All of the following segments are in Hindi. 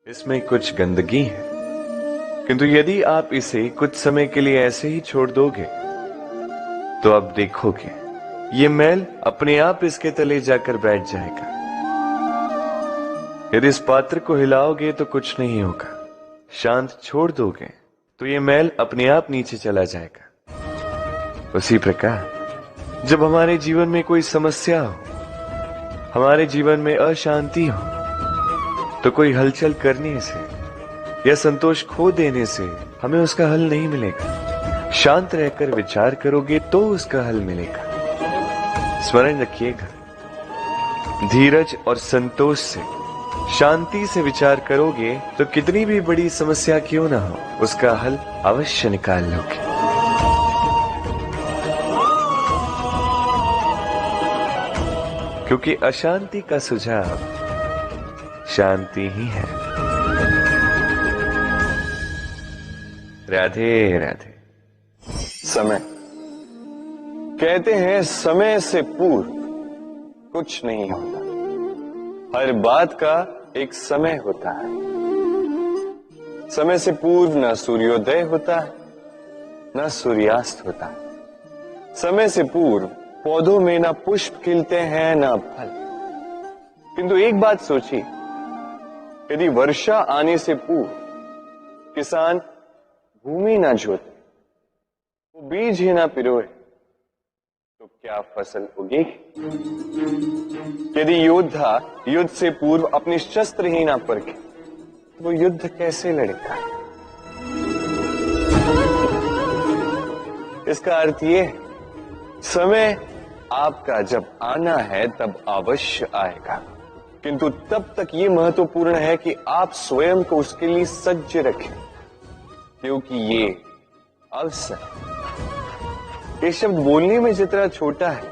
इसमें कुछ गंदगी है, किंतु यदि आप इसे कुछ समय के लिए ऐसे ही छोड़ दोगे तो आप देखोगे ये मैल अपने आप इसके तले जाकर बैठ जाएगा। यदि इस पात्र को हिलाओगे तो कुछ नहीं होगा, शांत छोड़ दोगे तो ये मैल अपने आप नीचे चला जाएगा। उसी प्रकार जब हमारे जीवन में कोई समस्या हो, हमारे जीवन में अशांति हो, तो कोई हलचल करने से या संतोष खो देने से हमें उसका हल नहीं मिलेगा। शांत रहकर विचार करोगे तो उसका हल मिलेगा। स्मरण रखिएगा, धीरज और संतोष से, शांति से विचार करोगे तो कितनी भी बड़ी समस्या क्यों ना हो, उसका हल अवश्य निकाल लोगे। क्योंकि अशांति का सुझाव शांति ही है। राधे राधे। समय, कहते हैं समय से पूर्व कुछ नहीं होता। हर बात का एक समय होता है। समय से पूर्व न सूर्योदय होता है, न सूर्यास्त होता है। समय से पूर्व पौधों में न पुष्प खिलते हैं न फल। किंतु एक बात सोचिए, यदि वर्षा आने से पूर्व किसान भूमि ना जोते, वो बीज ही ना पिरोए, तो क्या फसल उगेगी? यदि योद्धा युद्ध से पूर्व अपने शस्त्र ही ना परखे, तो वो युद्ध कैसे लड़ेगा? इसका अर्थ ये, समय आपका जब आना है तब अवश्य आएगा, किंतु तब तक ये महत्वपूर्ण है कि आप स्वयं को उसके लिए सज्ज रखें, क्योंकि ये अवसर, ये शब्द बोलने में जितना छोटा है,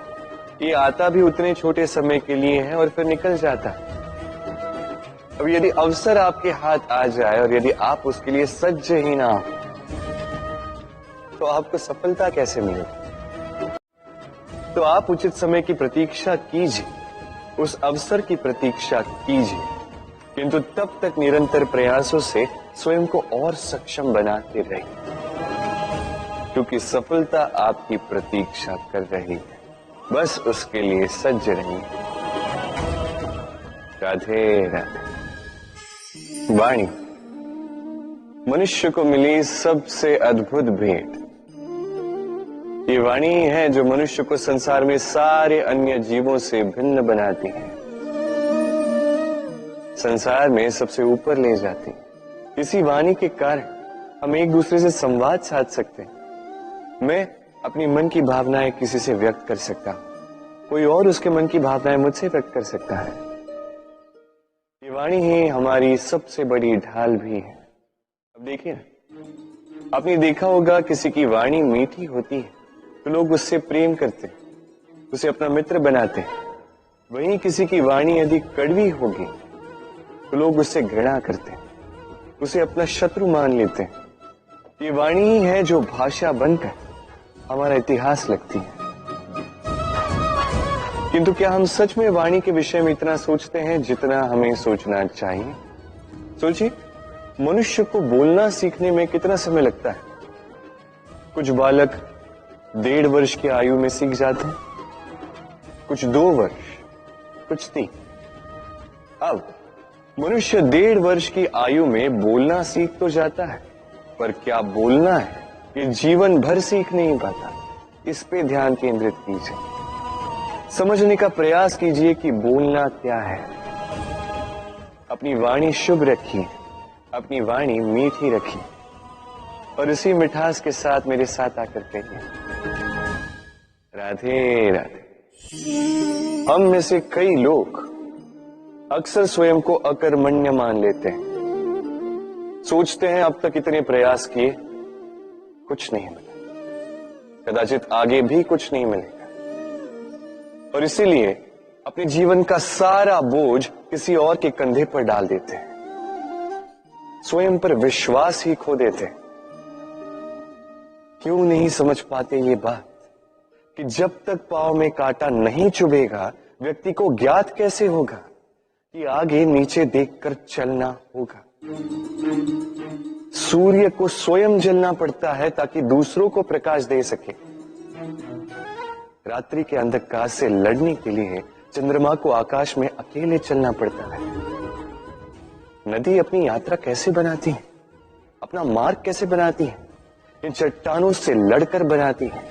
ये आता भी उतने छोटे समय के लिए है और फिर निकल जाता है। अब यदि अवसर आपके हाथ आ जाए और यदि आप उसके लिए सज्ज ही ना हो, तो आपको सफलता कैसे मिलेगी? तो आप उचित समय की प्रतीक्षा कीजिए, उस अवसर की प्रतीक्षा कीजिए, किंतु तब तक निरंतर प्रयासों से स्वयं को और सक्षम बनाते रहिए, क्योंकि सफलता आपकी प्रतीक्षा कर रही है। बस उसके लिए सज्ज रहिए। राधे राधे। वाणी मनुष्य को मिली सबसे अद्भुत भेंट। ये वाणी ही है जो मनुष्य को संसार में सारे अन्य जीवों से भिन्न बनाती है, संसार में सबसे ऊपर ले जाती है। इसी वाणी के कारण हम एक दूसरे से संवाद साध सकते हैं। मैं अपनी मन की भावनाएं किसी से व्यक्त कर सकता हूं, कोई और उसके मन की भावनाएं मुझसे व्यक्त कर सकता है। ये वाणी ही हमारी सबसे बड़ी ढाल भी है। अब देखिए, आपने देखा होगा किसी की वाणी मीठी होती है तो लोग उससे प्रेम करते हैं, उसे अपना मित्र बनाते हैं। वहीं किसी की वाणी यदि कड़वी होगी तो लोग उससे घृणा करते हैं, उसे अपना शत्रु मान लेते हैं। ये वाणी ही है जो भाषा बनकर हमारा इतिहास लगती है। किंतु क्या हम सच में वाणी के विषय में इतना सोचते हैं जितना हमें सोचना चाहिए? सोचिए, मनुष्य को बोलना सीखने में कितना समय लगता है। कुछ बालक 1.5 वर्ष की आयु में सीख जाते हैं, कुछ 2 वर्ष, कुछ 3। अब मनुष्य 1.5 वर्ष की आयु में बोलना सीख तो जाता है, पर क्या बोलना है ये जीवन भर सीख नहीं पाता। इस पे ध्यान केंद्रित कीजिए, समझने का प्रयास कीजिए कि बोलना क्या है। अपनी वाणी शुभ रखिए, अपनी वाणी मीठी रखिए और इसी मिठास के साथ मेरे साथ आकर कहिए, राधे राधे। हम में से कई लोग अक्सर स्वयं को अकर्मण्य मान लेते हैं। सोचते हैं अब तक इतने प्रयास किए, कुछ नहीं मिला, कदाचित आगे भी कुछ नहीं मिलेगा, और इसीलिए अपने जीवन का सारा बोझ किसी और के कंधे पर डाल देते हैं, स्वयं पर विश्वास ही खो देते हैं। क्यों नहीं समझ पाते ये बात कि जब तक पांव में कांटा नहीं चुभेगा व्यक्ति को ज्ञात कैसे होगा कि आगे नीचे देखकर चलना होगा। सूर्य को स्वयं जलना पड़ता है ताकि दूसरों को प्रकाश दे सके। रात्रि के अंधकार से लड़ने के लिए चंद्रमा को आकाश में अकेले चलना पड़ता है। नदी अपनी यात्रा कैसे बनाती है, अपना मार्ग कैसे बनाती है? इन चट्टानों से लड़कर बनाती है।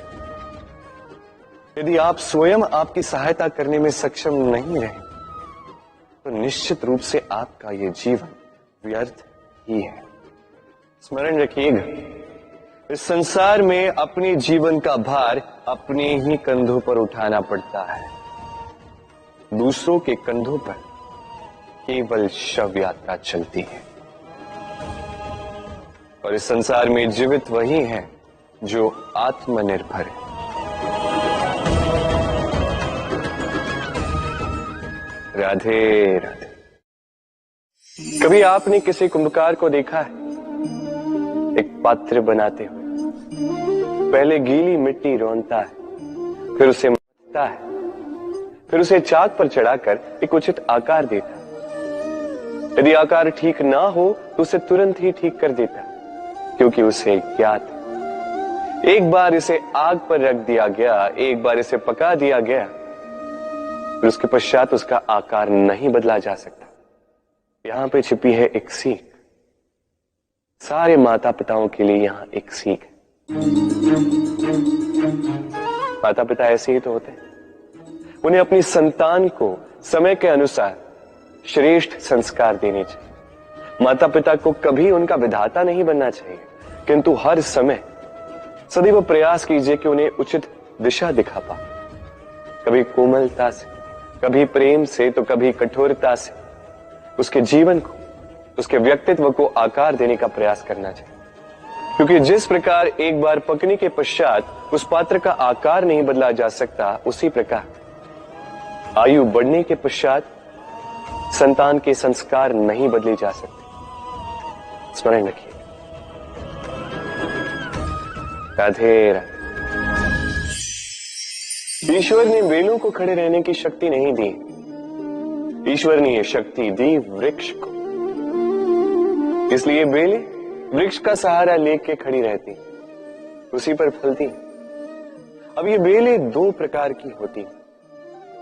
यदि आप स्वयं आपकी सहायता करने में सक्षम नहीं रहे तो निश्चित रूप से आपका यह जीवन व्यर्थ ही है। स्मरण रखिएगा, इस संसार में अपने जीवन का भार अपने ही कंधों पर उठाना पड़ता है। दूसरों के कंधों पर केवल शव यात्रा चलती है। और इस संसार में जीवित वही है जो आत्मनिर्भर है। राधे राधे। कभी आपने किसी कुंभकार को देखा है? एक पात्र बनाते हुए पहले गीली मिट्टी रौंदता है, फिर उसे मथता है, फिर उसे चाक पर चढ़ाकर एक उचित आकार देता है। यदि आकार ठीक ना हो तो उसे तुरंत ही ठीक कर देता है, क्योंकि उसे ज्ञात है एक बार इसे आग पर रख दिया गया, एक बार इसे पका दिया गया, फिर उसके पश्चात उसका आकार नहीं बदला जा सकता। यहां पे छिपी है एक सीख। सारे माता पिताओं के लिए यहां एक सीख है। माता पिता ऐसे ही तो होते हैं। उन्हें अपनी संतान को समय के अनुसार श्रेष्ठ संस्कार देने चाहिए। माता पिता को कभी उनका विधाता नहीं बनना चाहिए, किंतु हर समय सदैव प्रयास कीजिए कि उन्हें उचित दिशा दिखा पाए। कभी कोमलता से, कभी प्रेम से, तो कभी कठोरता से उसके जीवन को, उसके व्यक्तित्व को आकार देने का प्रयास करना चाहिए। क्योंकि जिस प्रकार एक बार पकने के पश्चात उस पात्र का आकार नहीं बदला जा सकता, उसी प्रकार आयु बढ़ने के पश्चात संतान के संस्कार नहीं बदले जा सकते। स्मरण रखिए। राधे राधे। ईश्वर ने बेलों को खड़े रहने की शक्ति नहीं दी, ईश्वर ने यह शक्ति दी वृक्ष को। इसलिए बेलें वृक्ष का सहारा लेके खड़ी रहती, उसी पर फलती। अब ये बेलें दो प्रकार की होती,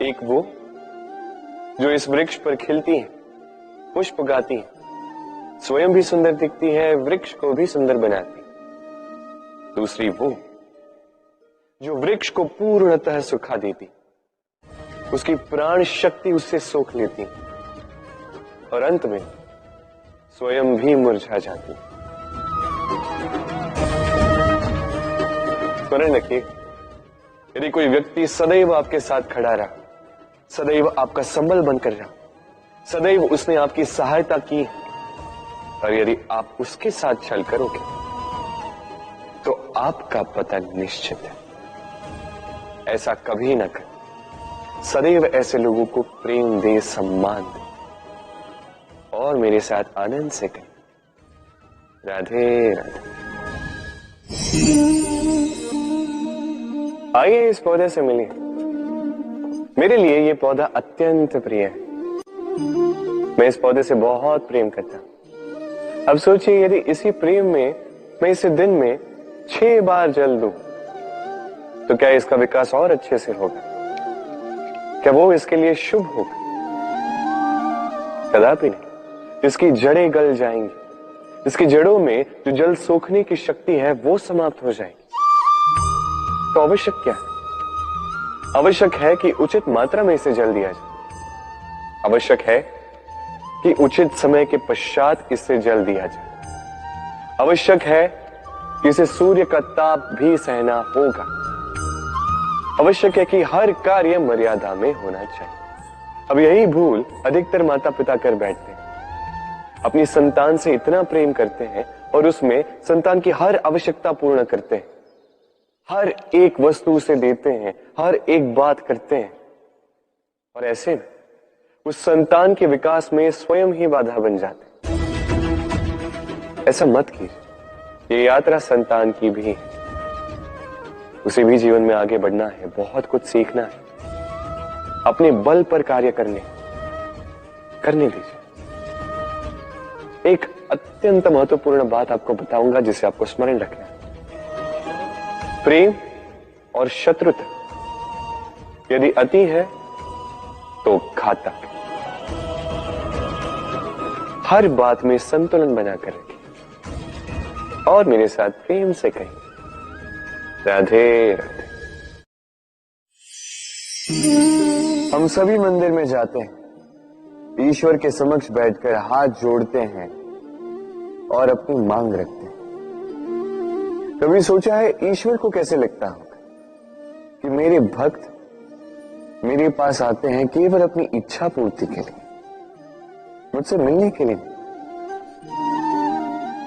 एक वो जो इस वृक्ष पर खिलती हैं, पुष्प गाती हैं, स्वयं भी सुंदर दिखती है, वृक्ष को भी सुंदर बनाती। दूसरी वो जो वृक्ष को पूर्णतः सुखा देती, उसकी प्राण शक्ति उससे सोख लेती और अंत में स्वयं भी मुरझा जाती। स्मरण रखिए, यदि कोई व्यक्ति सदैव आपके साथ खड़ा रहा, सदैव आपका संबल बनकर रहा, सदैव उसने आपकी सहायता की, और यदि आप उसके साथ छल करोगे तो आपका पतन निश्चित है। ऐसा कभी न कर। सदैव ऐसे लोगों को प्रेम दे, सम्मान दे और मेरे साथ आनंद से कहें राधे राधे। आइए इस पौधे से मिलिए। मेरे लिए ये पौधा अत्यंत प्रिय है। मैं इस पौधे से बहुत प्रेम करता हूं। अब सोचिए, यदि इसी प्रेम में मैं इसे दिन में 6 बार जल दूं तो क्या इसका विकास और अच्छे से होगा? क्या वो इसके लिए शुभ होगा? कदापि नहीं। इसकी जड़ें गल जाएंगी, इसकी जड़ों में जो जल सोखने की शक्ति है वो समाप्त हो जाएगी। तो आवश्यक क्या है? आवश्यक है कि उचित मात्रा में इसे जल दिया जाए। आवश्यक है कि उचित समय के पश्चात इसे जल दिया जाए। आवश्यक है कि इसे सूर्य का ताप भी सहना होगा। आवश्यक है कि हर कार्य मर्यादा में होना चाहिए। अब यही भूल अधिकतर माता पिता कर बैठते हैं। अपनी संतान से इतना प्रेम करते हैं और उसमें संतान की हर आवश्यकता पूर्ण करते हैं, हर एक वस्तु उसे देते हैं, हर एक बात करते हैं, और ऐसे में उस संतान के विकास में स्वयं ही बाधा बन जाते हैं। ऐसा मत कीजिए। ये यात्रा संतान की भी है। उसे भी जीवन में आगे बढ़ना है, बहुत कुछ सीखना है, अपने बल पर कार्य करने, करने दीजिए। एक अत्यंत महत्वपूर्ण बात आपको बताऊंगा जिसे आपको स्मरण रखना है। प्रेम और शत्रुता यदि अति है तो घातक। हर बात में संतुलन बनाकर रखिए और मेरे साथ प्रेम से कहिए, राधे राधे। हम सभी मंदिर में जाते हैं, ईश्वर के समक्ष बैठकर हाथ जोड़ते हैं और अपनी मांग रखते हैं। कभी सोचा है ईश्वर को कैसे लगता होगा कि मेरे भक्त मेरे पास आते हैं केवल अपनी इच्छा पूर्ति के लिए, मुझसे मिलने के लिए।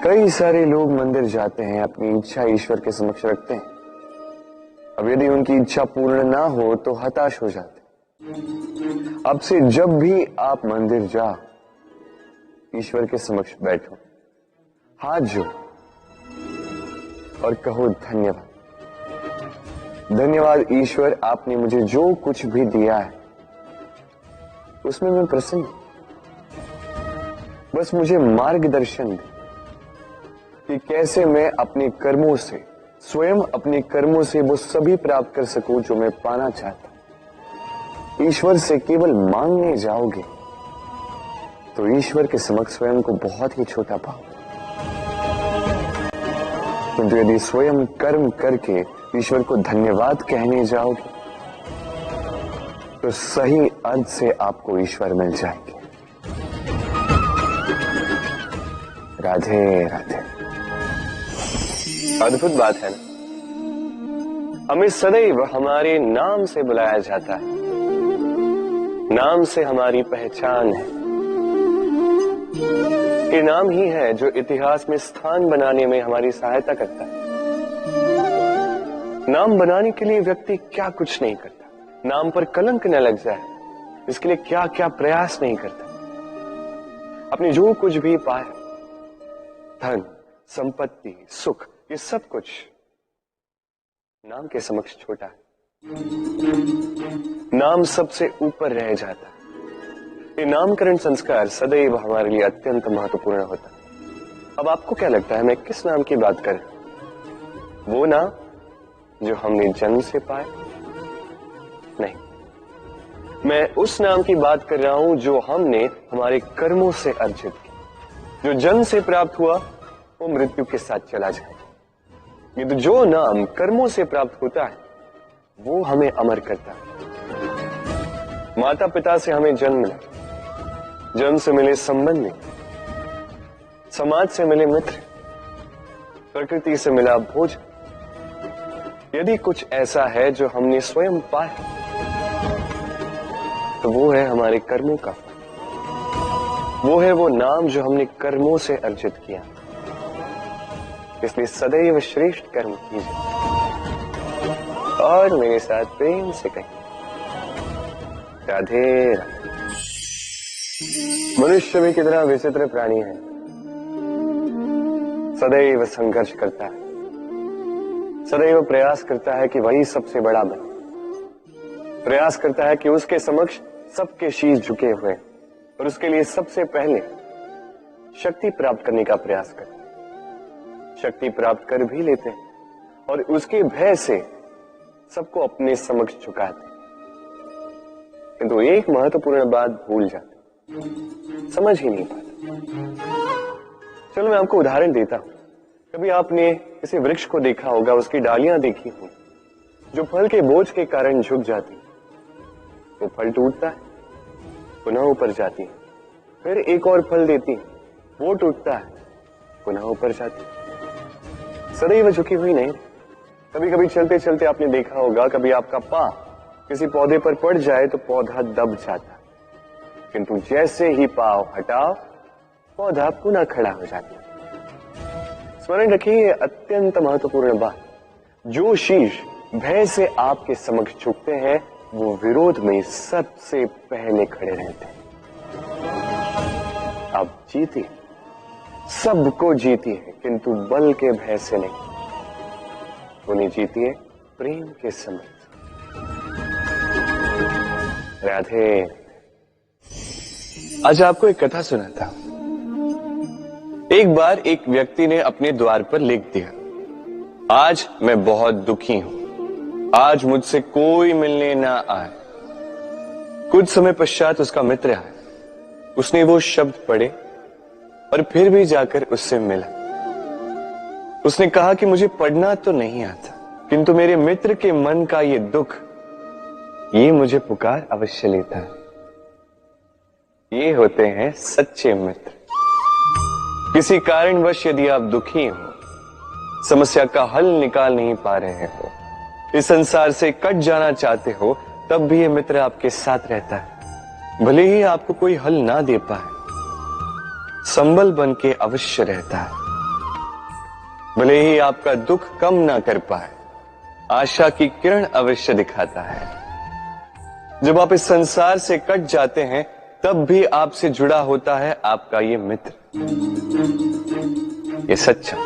कई सारे लोग मंदिर जाते हैं, अपनी इच्छा ईश्वर के समक्ष रखते हैं। अब यदि उनकी इच्छा पूर्ण ना हो तो हताश हो जाते। अब से जब भी आप मंदिर जाओ, ईश्वर के समक्ष बैठो, हाथ जोड़ो और कहो धन्यवाद। धन्यवाद ईश्वर, आपने मुझे जो कुछ भी दिया है उसमें मैं प्रसन्न हूं। बस मुझे मार्गदर्शन दे कि कैसे मैं अपने कर्मों से, स्वयं अपने कर्मों से वो सभी प्राप्त कर सकूं जो मैं पाना चाहता हूं। ईश्वर से केवल मांगने जाओगे तो ईश्वर के समक्ष स्वयं को बहुत ही छोटा पाओगे, किंतु यदि स्वयं कर्म करके ईश्वर को धन्यवाद कहने जाओगे तो सही अर्थ से आपको ईश्वर मिल जाएंगे। राधे राधे। अद्भुत बात है ना, हमें सदैव हमारे नाम से बुलाया जाता है। नाम से हमारी पहचान है। ये नाम ही है जो इतिहास में स्थान बनाने में हमारी सहायता करता है। नाम बनाने के लिए व्यक्ति क्या कुछ नहीं करता, नाम पर कलंक न लग जाए इसके लिए क्या क्या प्रयास नहीं करता। अपने जो कुछ भी पाया, धन, संपत्ति, सुख, ये सब कुछ नाम के समक्ष छोटा है। नाम सबसे ऊपर रह जाता है। ये नामकरण संस्कार सदैव हमारे लिए अत्यंत महत्वपूर्ण होता है। अब आपको क्या लगता है मैं किस नाम की बात कर रहा हूं? वो नाम जो हमने जन्म से पाया? नहीं, मैं उस नाम की बात कर रहा हूं जो हमने हमारे कर्मों से अर्जित किया। जो जन्म से प्राप्त हुआ वो मृत्यु के साथ चला जाए। ये तो जो नाम कर्मों से प्राप्त होता है वो हमें अमर करता है। माता पिता से हमें जन्म मिला, जन्म से मिले संबंधी, समाज से मिले मित्र, प्रकृति से मिला भोजन। यदि कुछ ऐसा है जो हमने स्वयं पाया तो वो है हमारे कर्मों का फल। वो है वो नाम जो हमने कर्मों से अर्जित किया। इसलिए सदैव श्रेष्ठ कर्म कीजिए और मेरे साथ प्रेम से कहिए, राधे राधे। मनुष्य भी कितना विचित्र प्राणी है, सदैव संघर्ष करता है, सदैव प्रयास करता है कि वही सबसे बड़ा बने, प्रयास करता है कि उसके समक्ष सबके शीश झुके हुए और उसके लिए सबसे पहले शक्ति प्राप्त करने का प्रयास करते। शक्ति प्राप्त कर भी लेते हैं और उसके भय से सबको अपने समक्ष झुकाते, किंतु एक महत्वपूर्ण बात भूल जाते, समझ ही नहीं पाते। चलो मैं आपको उदाहरण देता हूं। कभी आपने किसी वृक्ष को देखा होगा, उसकी डालियां देखी हों जो फल के बोझ के कारण झुक जाती, वो फल टूटता है, पुनः ऊपर जाती है, फिर एक और फल देती है, वो टूटता है, पुनः ऊपर जाती है, सदैव झुकी हुई नहीं। कभी कभी चलते चलते आपने देखा होगा, कभी आपका पांव किसी पौधे पर पड़ जाए तो पौधा दब जाता, किंतु जैसे ही पांव हटाओ पौधा पुनः खड़ा हो जाता। स्मरण रखिए अत्यंत महत्वपूर्ण बात, जो शीश भय से आपके समक्ष झुकते हैं वो विरोध में सबसे पहले खड़े रहते हैं। अब जीती, सबको जीती है, किंतु बल के भय से नहीं, उन्हें जीती है प्रेम के समक्ष। राधे। आज आपको एक कथा सुनाता हूं। एक बार एक व्यक्ति ने अपने द्वार पर लिख दिया, आज मैं बहुत दुखी हूं, आज मुझसे कोई मिलने ना आए। कुछ समय पश्चात उसका मित्र आया, उसने वो शब्द पढ़े और फिर भी जाकर उससे मिला। उसने कहा कि मुझे पढ़ना तो नहीं आता, किंतु मेरे मित्र के मन का ये दुख, ये मुझे पुकार अवश्य लेता है। ये होते हैं सच्चे मित्र। किसी कारणवश यदि आप दुखी हो, समस्या का हल निकाल नहीं पा रहे हो, इस संसार से कट जाना चाहते हो, तब भी ये मित्र आपके साथ रहता है। भले ही आपको कोई हल ना दे पाए, संबल बन के अवश्य रहता है। भले ही आपका दुख कम ना कर पाए, आशा की किरण अवश्य दिखाता है। जब आप इस संसार से कट जाते हैं, तब भी आपसे जुड़ा होता है आपका ये मित्र, ये सच्चा।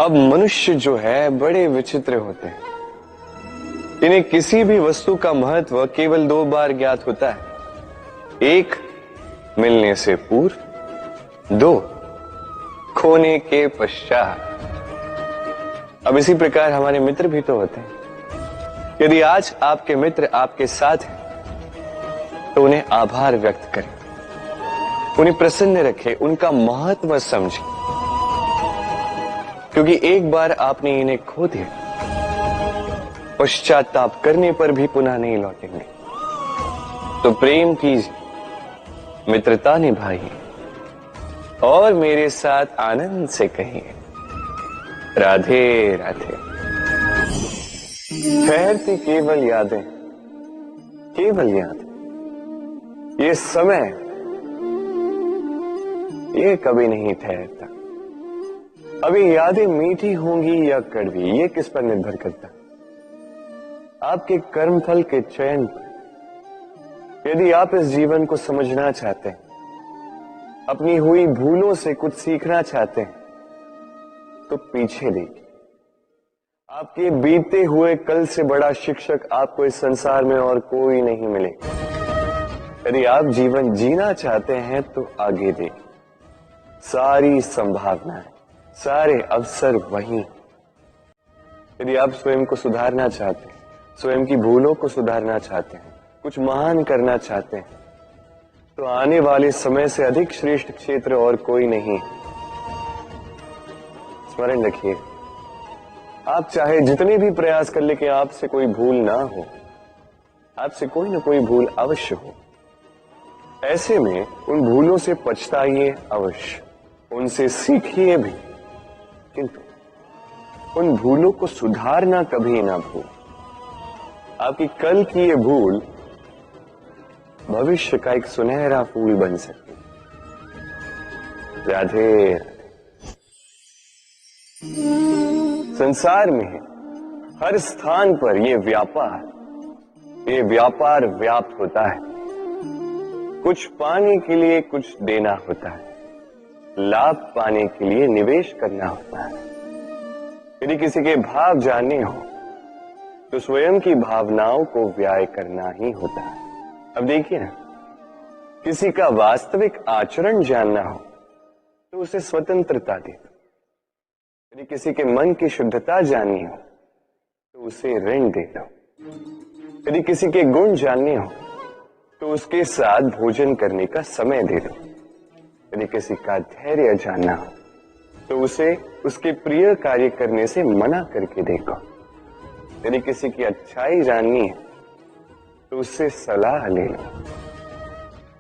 अब मनुष्य जो है बड़े विचित्र होते हैं। इन्हें किसी भी वस्तु का महत्व केवल 2 बार ज्ञात होता है। 1 मिलने से पूर्व, 2 खोने के पश्चात। अब इसी प्रकार हमारे मित्र भी तो होते हैं। यदि आज आपके मित्र आपके साथ हैं, तो उन्हें आभार व्यक्त करें, उन्हें प्रसन्न रखें, उनका महत्व समझें, क्योंकि एक बार आपने इन्हें खो दिया, पश्चाताप करने पर भी पुनः नहीं लौटेंगे। तो प्रेम कीजिए, मित्रता निभाइए और मेरे साथ आनंद से कहिए, राधे राधे। ठहरती केवल यादें, केवल यादें। ये समय, ये कभी नहीं ठहरता। अभी यादें मीठी होंगी या कड़वी, ये किस पर निर्भर करता, आपके कर्मफल के चयन पर। यदि आप इस जीवन को समझना चाहते हैं, अपनी हुई भूलों से कुछ सीखना चाहते हैं, तो पीछे देखिए। आपके बीते हुए कल से बड़ा शिक्षक आपको इस संसार में और कोई नहीं मिलेगा। यदि आप जीवन जीना चाहते हैं, तो आगे देखिए। सारी संभावनाएं, सारे अवसर वहीं। यदि आप स्वयं को सुधारना चाहते हैं, स्वयं की भूलों को सुधारना चाहते हैं, कुछ महान करना चाहते हैं, तो आने वाले समय से अधिक श्रेष्ठ क्षेत्र और कोई नहीं। स्मरण रखिए, आप चाहे जितने भी प्रयास कर ले कि आपसे कोई भूल ना हो, आपसे कोई ना कोई भूल अवश्य हो। ऐसे में उन भूलों से पछताइए अवश्य, उनसे सीखिए भी, किंतु उन भूलों को सुधारना कभी ना भूल। आपकी कल की ये भूल भविष्य का एक सुनहरा फूल बन सकती है। राधे। संसार में हर स्थान पर ये व्यापार व्याप्त होता है। कुछ पाने के लिए कुछ देना होता है, लाभ पाने के लिए निवेश करना होता है। यदि किसी के भाव जानने हो, तो स्वयं की भावनाओं को व्याय करना ही होता है। अब देखिए ना, किसी का वास्तविक आचरण जानना हो, तो उसे स्वतंत्रता दे दो। यदि किसी के मन की शुद्धता जाननी हो, तो उसे ऋण दे दो। यदि किसी के गुण जानने हो, तो उसके साथ भोजन करने का समय दे दो। यदि किसी का धैर्य जानना हो, तो उसे उसके प्रिय कार्य करने से मना करके देखो। यदि किसी की अच्छाई जाननी है, तो उससे सलाह ले लो।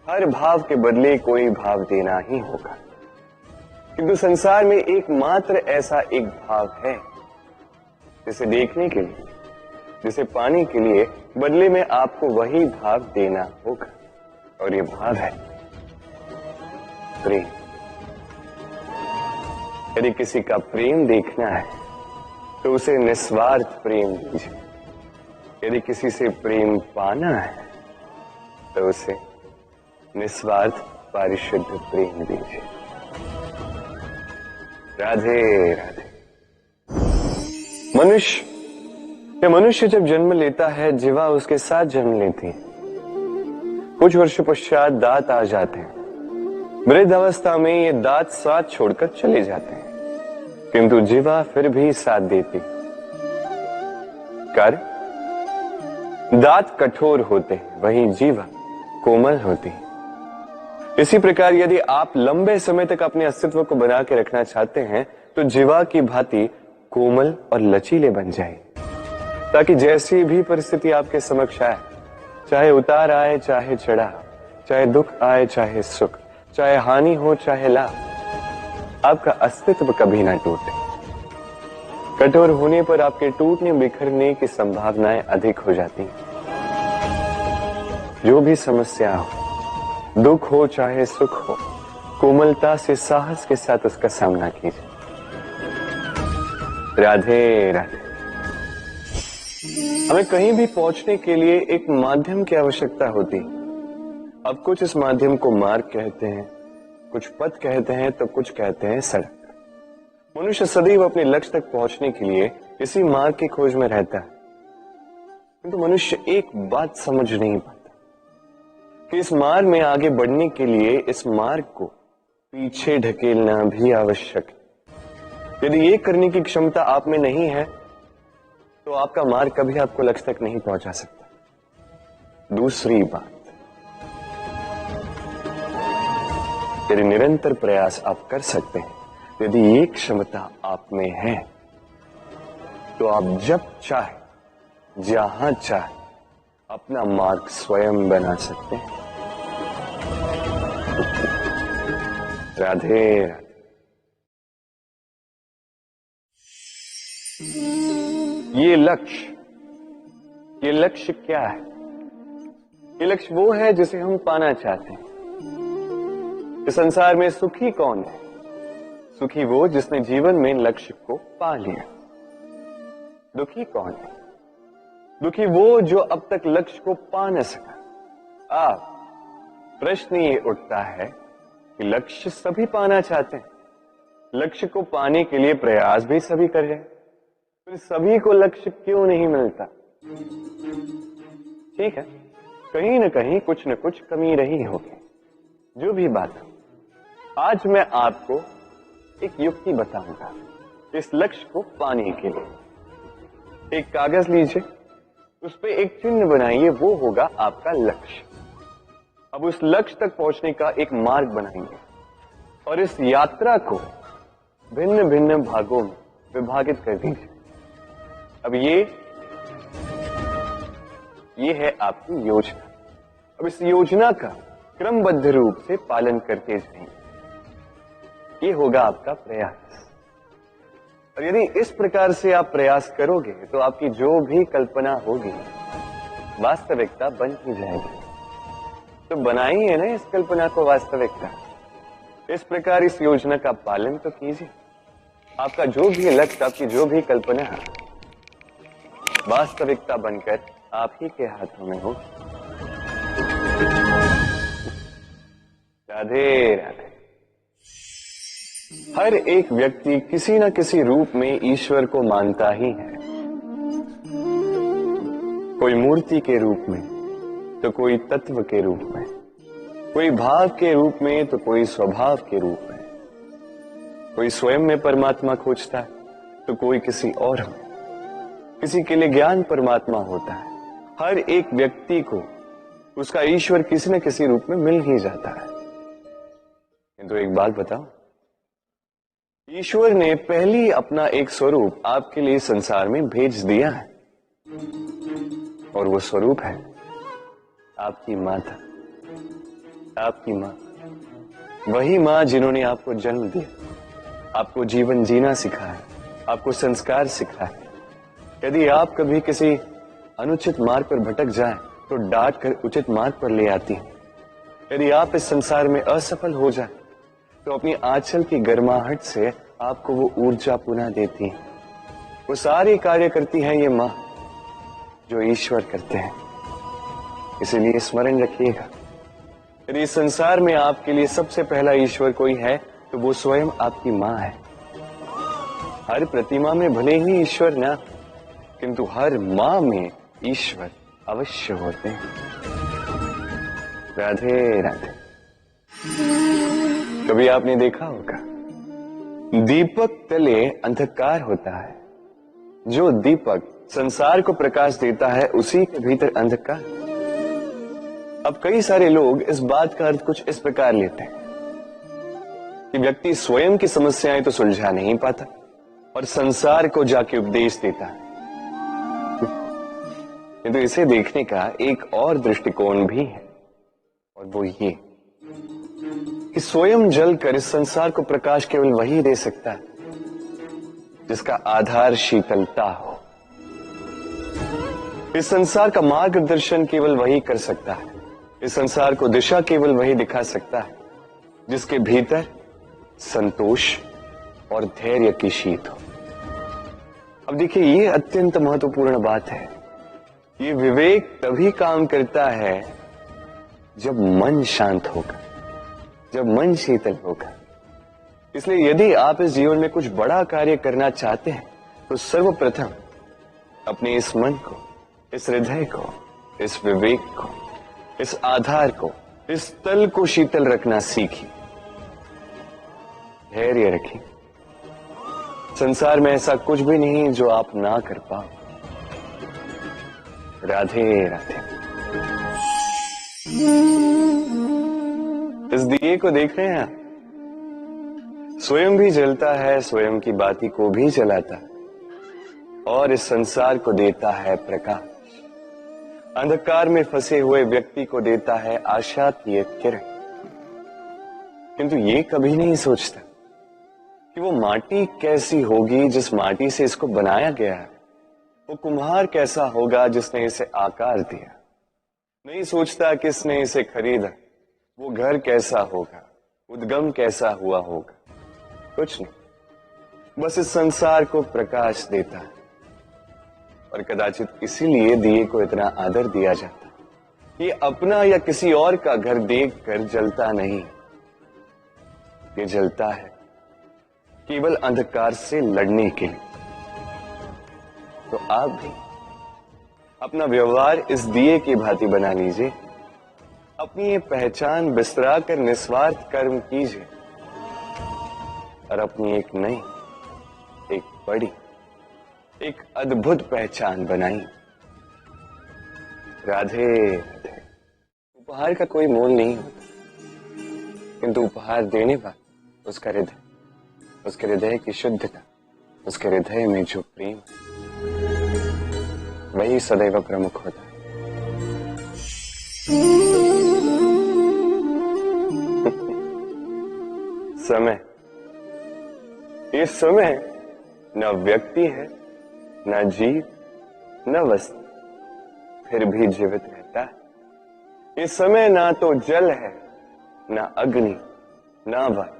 हर भाव के बदले कोई भाव देना ही होगा, किंतु संसार में एकमात्र ऐसा एक भाव है, जिसे देखने के लिए, जिसे पाने के लिए बदले में आपको वही भाव देना होगा, और ये भाव है प्रेम। यदि किसी का प्रेम देखना है, तो उसे निस्वार्थ प्रेम दीजिए। यदि किसी से प्रेम पाना है, तो उसे निस्वार्थ पारिशुद्ध प्रेम दीजिए। राधे राधे। मनुष्य जब जन्म लेता है, जीवा उसके साथ जन्म लेती है। कुछ वर्ष पश्चात दांत आ जाते हैं। वृद्ध अवस्था में ये दांत साथ छोड़कर चले जाते हैं, किंतु जीवा फिर भी साथ देती। कार्य, दांत कठोर होते हैं, वहीं जीवा कोमल होती है। इसी प्रकार यदि आप लंबे समय तक अपने अस्तित्व को बना के रखना चाहते हैं तो जीवा की भांति कोमल और लचीले बन जाए, ताकि जैसी भी परिस्थिति आपके समक्ष आए, चाहे उतार आए चाहे चढ़ा, चाहे दुख आए चाहे सुख, चाहे हानि हो चाहे लाभ, आपका अस्तित्व कभी ना टूटे। कठोर होने पर आपके टूटने बिखरने की संभावनाएं अधिक हो जाती हैं। जो भी समस्या हो, दुख हो चाहे सुख हो, कोमलता से साहस के साथ उसका सामना कीजिए। राधे राधे। हमें कहीं भी पहुंचने के लिए एक माध्यम की आवश्यकता होती है। अब कुछ इस माध्यम को मार्ग कहते हैं, कुछ पथ कहते हैं, तो कुछ कहते हैं सड़क। मनुष्य सदैव अपने लक्ष्य तक पहुंचने के लिए इसी मार्ग की खोज में रहता है, किंतु मनुष्य एक बात समझ नहीं पाता कि इस मार्ग में आगे बढ़ने के लिए इस मार्ग को पीछे ढकेलना भी आवश्यक है। यदि ये करने की क्षमता आप में नहीं है तो आपका मार्ग कभी आपको लक्ष्य तक नहीं पहुंचा सकता। दूसरी बात, यदि निरंतर प्रयास आप कर सकते हैं, यदि ये क्षमता आप में है, तो आप जब चाहे, जहां चाहे अपना मार्ग स्वयं बना सकते हैं। राधे राधे। ये लक्ष्य क्या है? ये लक्ष्य वो है जिसे हम पाना चाहते हैं। इस संसार में सुखी कौन है? सुखी वो जिसने जीवन में लक्ष्य को पा लिया। दुखी कौन है? दुखी वो जो अब तक लक्ष्य को पा न सका। अब प्रश्न ये उठता है कि लक्ष्य सभी पाना चाहते हैं, लक्ष्य को पाने के लिए प्रयास भी सभी कर रहे हैं, फिर सभी को लक्ष्य क्यों नहीं मिलता? ठीक है, कहीं न कहीं कुछ न कुछ कमी रही होगी। जो भी बात है, आज मैं आपको एक युक्ति बताऊंगा इस लक्ष्य को पाने के लिए। एक कागज लीजिए, उस पर एक चिन्ह बनाइए, वो होगा आपका लक्ष्य। अब उस लक्ष्य तक पहुंचने का एक मार्ग बनाएंगे और इस यात्रा को भिन्न भिन्न भागों में विभाजित कर दीजिए। अब ये है आपकी योजना। अब इस योजना का क्रमबद्ध रूप से पालन करते जाएंगे, ये होगा आपका प्रयास। और यदि इस प्रकार से आप प्रयास करोगे तो आपकी जो भी कल्पना होगी वास्तविकता बन ही जाएगी। तो बनाइए ना इस कल्पना को वास्तविकता। इस प्रकार इस योजना का पालन तो कीजिए। आपका जो भी लक्ष्य, आपकी जो भी कल्पना है, वास्तविकता बनकर आप ही के हाथों में हो। राधे राधे। हर एक व्यक्ति किसी न किसी रूप में ईश्वर को मानता ही है। कोई मूर्ति के रूप में, तो कोई तत्व के रूप में, कोई भाव के रूप में, तो कोई स्वभाव के रूप में। कोई स्वयं में परमात्मा खोजता है, तो कोई किसी और में। किसी के लिए ज्ञान परमात्मा होता है। हर एक व्यक्ति को उसका ईश्वर किसी न किसी रूप में मिल ही जाता है। किंतु एक बात बताओ, ईश्वर ने पहले अपना एक स्वरूप आपके लिए संसार में भेज दिया है, और वो स्वरूप है आपकी माता, आपकी माँ। वही माँ जिन्होंने आपको जन्म दिया, आपको जीवन जीना सिखाया, आपको संस्कार सिखाया। यदि आप कभी किसी अनुचित मार्ग पर भटक जाएं, तो डांट कर उचित मार्ग पर ले आती है। यदि आप इस संसार में असफल हो जाएं, तो अपनी आंचल की गर्माहट से आपको वो ऊर्जा पुनः देती है। वो सारी कार्य करती है ये माँ जो ईश्वर करते हैं। इसीलिए स्मरण रखिएगा, यदि इस संसार में आपके लिए सबसे पहला ईश्वर कोई है तो वो स्वयं आपकी माँ है। हर प्रतिमा में भले ही ईश्वर ना, किंतु हर माँ में ईश्वर अवश्य होते हैं। राधे राधे। कभी आपने देखा होगा, दीपक तले अंधकार होता है, जो दीपक संसार को प्रकाश देता है उसी के भीतर अंधकार। अब कई सारे लोग इस बात का अर्थ कुछ इस प्रकार लेते हैं कि व्यक्ति स्वयं की समस्याएं तो सुलझा नहीं पाता और संसार को जाके उपदेश देता है। किंतु इसे देखने का एक और दृष्टिकोण भी है, और वो ये कि स्वयं जलकर इस संसार को प्रकाश केवल वही दे सकता है जिसका आधार शीतलता हो। इस संसार का मार्गदर्शन केवल वही कर सकता है, इस संसार को दिशा केवल वही दिखा सकता है जिसके भीतर संतोष और धैर्य की शीत हो। अब देखिए, ये अत्यंत महत्वपूर्ण बात है। ये विवेक तभी काम करता है जब मन शांत होगा, जब मन शीतल होगा। इसलिए यदि आप इस जीवन में कुछ बड़ा कार्य करना चाहते हैं तो सर्वप्रथम अपने इस मन को, इस हृदय को, इस विवेक को, इस आधार को, इस तल को शीतल रखना सीखिए, धैर्य रखिए। संसार में ऐसा कुछ भी नहीं जो आप ना कर पाओ। राधे राधे। इस दिए को देख रहे हैं आप, स्वयं भी जलता है, स्वयं की बाती को भी जलाता है और इस संसार को देता है प्रकाश। अंधकार में फंसे हुए व्यक्ति को देता है आशा की एक किरण। किंतु ये कभी नहीं सोचता कि वो माटी कैसी होगी जिस माटी से इसको बनाया गया है, वो कुम्हार कैसा होगा जिसने इसे आकार दिया। नहीं सोचता किसने इसे खरीदा, वो घर कैसा होगा, उद्गम कैसा हुआ होगा, कुछ नहीं। बस इस संसार को प्रकाश देता है और कदाचित इसीलिए दिए को इतना आदर दिया जाता है। ये अपना या किसी और का घर देखकर जलता नहीं, ये जलता है केवल अंधकार से लड़ने के लिए। तो आप भी अपना व्यवहार इस दिए की भांति बना लीजिए, अपनी ये पहचान बिसरा कर निस्वार्थ कर्म कीजिए और अपनी एक नई, एक बड़ी, एक अद्भुत पहचान बनाइए। राधे राधे। उपहार का कोई मोल नहीं होता, किंतु उपहार देने वाला उसका हृदय, उसके हृदय की शुद्धता, उसके हृदय में जो प्रेम, वही सदैव प्रमुख होता है। समय, ये समय न व्यक्ति है, न जीव, न वस्तु, फिर भी जीवित रहता है। ये समय ना तो जल है, न अग्नि, न वायु,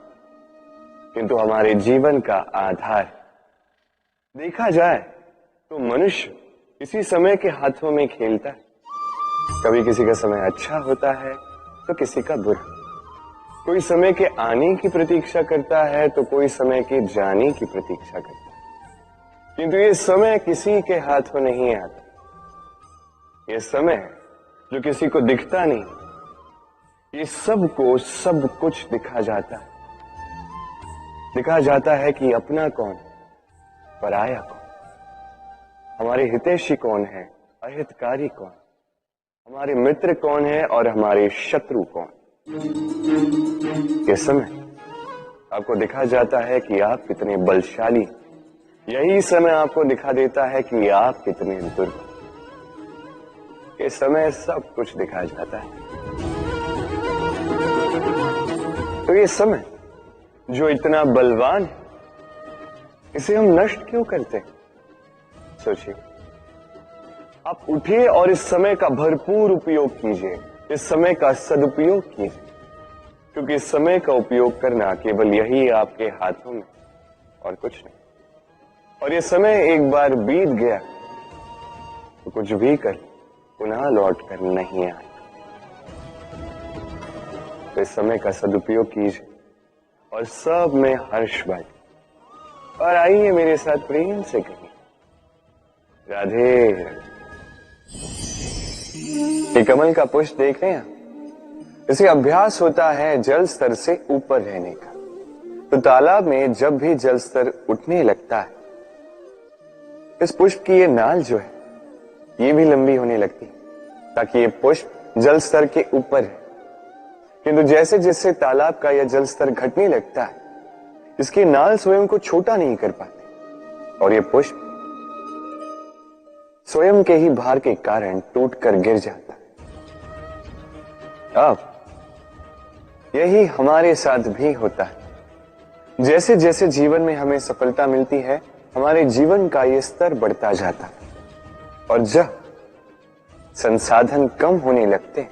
किंतु हमारे जीवन का आधार। देखा जाए तो मनुष्य इसी समय के हाथों में खेलता है। कभी किसी का समय अच्छा होता है तो किसी का बुरा। कोई समय के आने की प्रतीक्षा करता है तो कोई समय के जाने की प्रतीक्षा करता है, किंतु ये समय किसी के हाथों नहीं आता। ये समय जो किसी को दिखता नहीं, ये सबको सब कुछ दिखा जाता है। दिखा जाता है कि अपना कौन, पराया कौन, हमारे हितैषी कौन है, अहितकारी कौन, हमारे मित्र कौन है और हमारे शत्रु कौन। ये समय आपको दिखा जाता है कि आप कितने बलशाली, यही समय आपको दिखा देता है कि आप कितने दुर्बल। ये समय सब कुछ दिखा जाता है। तो ये समय जो इतना बलवान है, इसे हम नष्ट क्यों करते हैं? सोचिए, आप उठिए और इस समय का भरपूर उपयोग कीजिए, इस समय का सदुपयोग कीजिए, क्योंकि इस समय का उपयोग करना केवल यही आपके हाथों में और कुछ नहीं। और ये समय एक बार बीत गया तो कुछ भी कर पुनः लौट कर नहीं आए। तो इस समय का सदुपयोग कीजिए और सब में हर्ष बांटिए। और आइए मेरे साथ प्रेम से कहिए, राधे राधे। ये कमल का पुष्प देख रहे हैं, इसे अभ्यास होता है जल स्तर से ऊपर रहने का। तो तालाब में जब भी जल स्तर उठने लगता है, इस पुष्प की ये नाल जो है ये भी लंबी होने लगती है, ताकि ये पुष्प जल स्तर के ऊपर है। किंतु जैसे जैसे तालाब का यह जल स्तर घटने लगता है, इसकी नाल स्वयं को छोटा नहीं कर पाती और ये पुष्प स्वयं के ही भार के कारण टूटकर गिर जाता है। अब यही हमारे साथ भी होता है। जैसे जैसे जीवन में हमें सफलता मिलती है, हमारे जीवन का ये स्तर बढ़ता जाता है और जब संसाधन कम होने लगते हैं,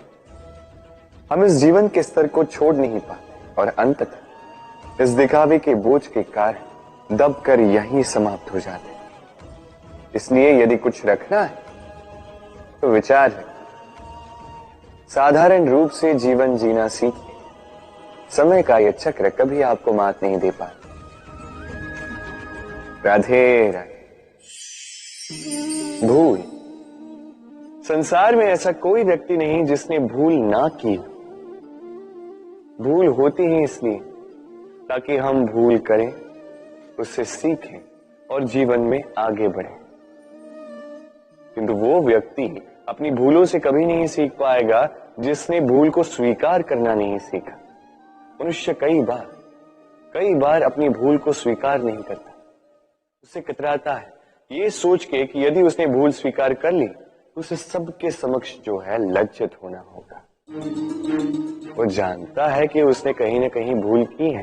हम इस जीवन के स्तर को छोड़ नहीं पाते और अंततः इस दिखावे के बोझ के कारण दबकर यहीं समाप्त हो जाते हैं। इसलिए यदि कुछ रखना है तो विचार है, साधारण रूप से जीवन जीना सीखिए। समय का यह चक्र कभी आपको मात नहीं दे पाता। राधे राधे। भूल। संसार में ऐसा कोई व्यक्ति नहीं जिसने भूल ना की। भूल होती ही इसलिए ताकि हम भूल करें, उससे सीखें और जीवन में आगे बढ़ें। किंतु वो व्यक्ति अपनी भूलों से कभी नहीं सीख पाएगा जिसने भूल को स्वीकार करना नहीं सीखा। मनुष्य कई बार अपनी भूल को स्वीकार नहीं करता, उससे कतराता है ये सोच के कि यदि उसने भूल स्वीकार कर ली तो उसे सबके समक्ष जो है लज्जित होना होगा। वो जानता है कि उसने कहीं ना कहीं भूल की है,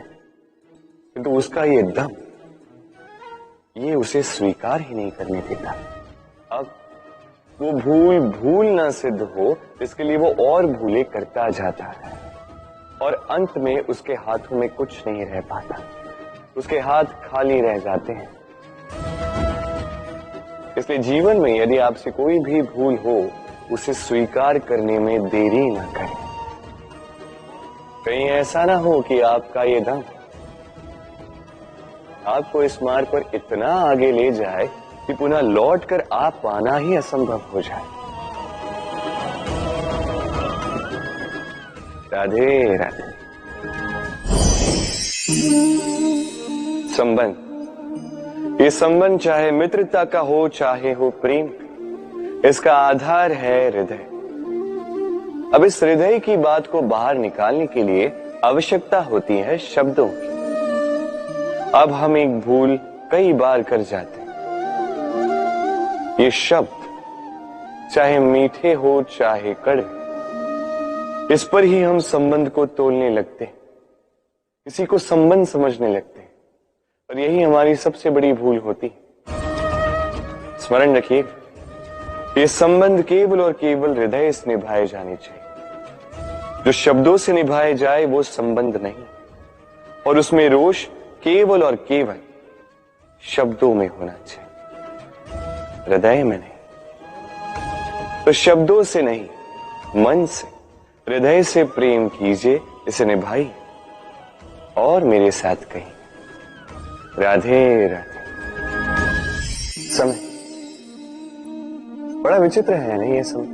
किंतु उसका ये दम ये उसे स्वीकार ही नहीं करने देता। अब वो भूल ना सिद्ध हो, इसके लिए वो और भूलें करता जाता है और अंत में उसके हाथों में कुछ नहीं रह पाता, उसके हाथ खाली रह जाते हैं। इसलिए जीवन में यदि आपसे कोई भी भूल हो, उसे स्वीकार करने में देरी ना करें। कहीं ऐसा ना हो कि आपका ये दम आपको इस मार्ग पर इतना आगे ले जाए कि पुनः लौटकर आप पाना ही असंभव हो जाए। राधे राधे। संबंध। ये संबंध चाहे मित्रता का हो चाहे हो प्रेम, इसका आधार है हृदय। अब इस हृदय की बात को बाहर निकालने के लिए आवश्यकता होती है शब्दों की। अब हम एक भूल कई बार कर जाते हैं। ये शब्द चाहे मीठे हो चाहे कड़वे, इस पर ही हम संबंध को तोलने लगते हैं, किसी को संबंध समझने लगते हैं और यही हमारी सबसे बड़ी भूल होती है। स्मरण रखिए, ये संबंध केवल और केवल हृदय से निभाए जाने चाहिए। जो शब्दों से निभाए जाए वो संबंध नहीं, और उसमें रोष केवल और केवल शब्दों में होना चाहिए, हृदय में नहीं। तो शब्दों से नहीं, मन से, हृदय से प्रेम कीजिए, इसे निभाइए और मेरे साथ कहिए राधे राधे। समय बड़ा विचित्र है नहीं ये समय?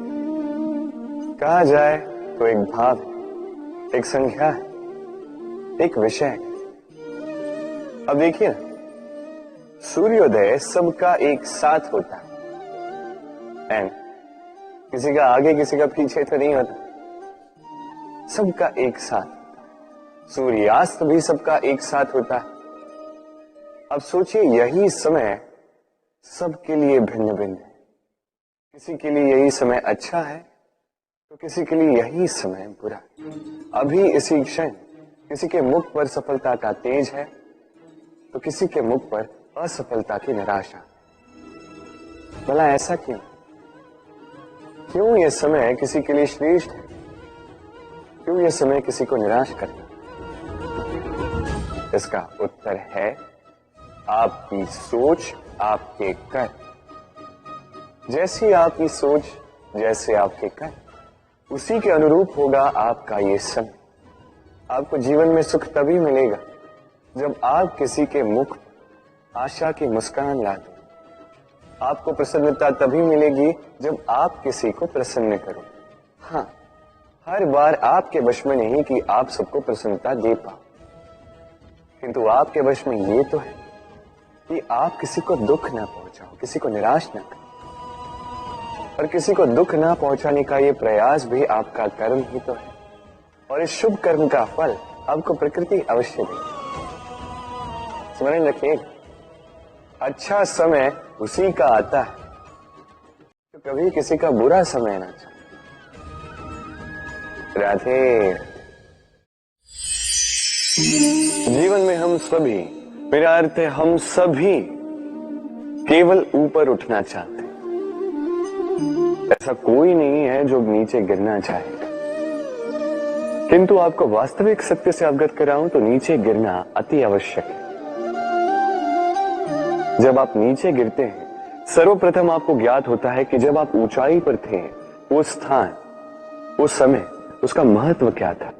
कहा जाए तो एक भाव है, एक संख्या है, एक विषय है। अब देखिए ना, सूर्योदय सबका एक साथ होता है, किसी का आगे किसी का पीछे तो नहीं होता, सबका एक साथ। सूर्यास्त भी सबका एक साथ होता है। अब सोचिए, यही समय सबके लिए भिन्न भिन्न है। किसी के लिए यही समय अच्छा है तो किसी के लिए यही समय बुरा। अभी इसी क्षण किसी के मुख पर सफलता का तेज है तो किसी के मुख पर असफलता की निराशा। भला ऐसा क्यों? क्यों यह समय किसी के लिए श्रेष्ठ है, क्यों यह समय किसी को निराश करता? इसका उत्तर है आपकी सोच, आपके कर्म। जैसी आपकी सोच, जैसे आपके कर्म, उसी के अनुरूप होगा आपका ये समय। आपको जीवन में सुख तभी मिलेगा जब आप किसी के मुख आशा की मुस्कान ला दो। आपको प्रसन्नता तभी मिलेगी जब आप किसी को प्रसन्न करो। हाँ, हर बार आपके वश में नहीं कि आप सबको प्रसन्नता दे पाओ, किंतु आपके वश में ये तो है कि आप किसी को दुख ना पहुंचाओ, किसी को निराश ना करो। और किसी को दुख ना पहुंचाने का ये प्रयास भी आपका कर्म ही तो है, और इस शुभ कर्म का फल आपको प्रकृति अवश्य देगी। स्मरण रखिए, अच्छा समय उसी का आता है तो कभी किसी का बुरा समय ना चाहे। राधे। जीवन में हम सभी, मेरा अर्थ है हम सभी, केवल ऊपर उठना चाहते हैं। ऐसा कोई नहीं है जो नीचे गिरना चाहे, किंतु आपको वास्तविक सत्य से अवगत कराऊं तो नीचे गिरना अति आवश्यक है। जब आप नीचे गिरते हैं, सर्वप्रथम आपको ज्ञात होता है कि जब आप ऊंचाई पर थे, वो स्थान, वो समय, उसका महत्व क्या था।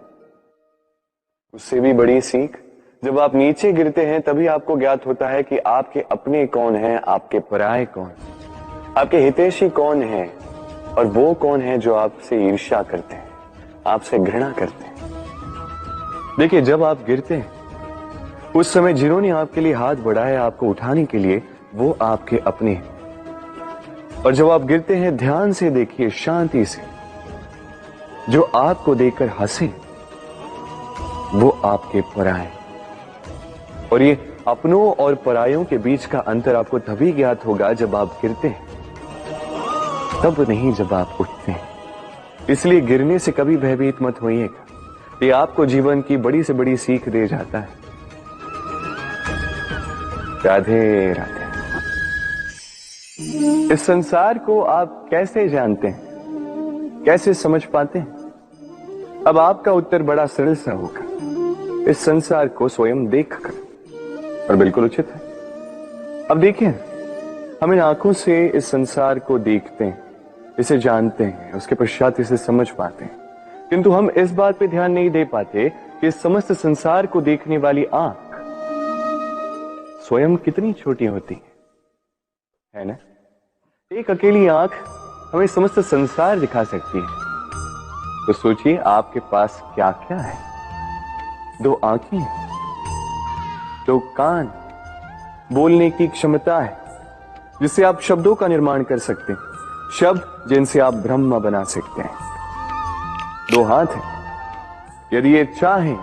उससे भी बड़ी सीख, जब आप नीचे गिरते हैं तभी आपको ज्ञात होता है कि आपके अपने कौन हैं, आपके पराये कौन, आपके हितैषी कौन हैं, और वो कौन है जो आपसे ईर्ष्या करते हैं, आपसे घृणा करते हैं। देखिए, जब आप गिरते हैं उस समय जिन्होंने आपके लिए हाथ बढ़ाया आपको उठाने के लिए, वो आपके अपने हैं। और जब आप गिरते हैं, ध्यान से देखिए, शांति से, जो आपको देखकर हंसे वो आपके पराये। और ये अपनों और परायों के बीच का अंतर आपको तभी ज्ञात होगा जब आप गिरते हैं, तब नहीं जब आप उठते हैं। इसलिए गिरने से कभी भयभीत मत होइएगा, ये आपको जीवन की बड़ी से बड़ी सीख दे जाता है। राधे राधे। इस संसार को आप कैसे जानते हैं, कैसे समझ पाते हैं? अब आपका उत्तर बड़ा सरल सा होगा, इस संसार को स्वयं देखकर, और बिल्कुल उचित है। अब देखिए, हम इन आंखों से इस संसार को देखते हैं, इसे जानते हैं, उसके पश्चात इसे समझ पाते हैं, किंतु हम इस बात पे ध्यान नहीं दे पाते कि इस समस्त संसार को देखने वाली आंख स्वयं कितनी छोटी होती है ना? एक अकेली आंख हमें समस्त संसार दिखा सकती है। तो सोचिए, आपके पास क्या क्या है। 2 आंखें, 2 कान, बोलने की क्षमता है जिससे आप शब्दों का निर्माण कर सकते हैं, शब्द जिनसे आप ब्रह्म बना सकते हैं। 2 हाथ हैं, यदि ये चाहें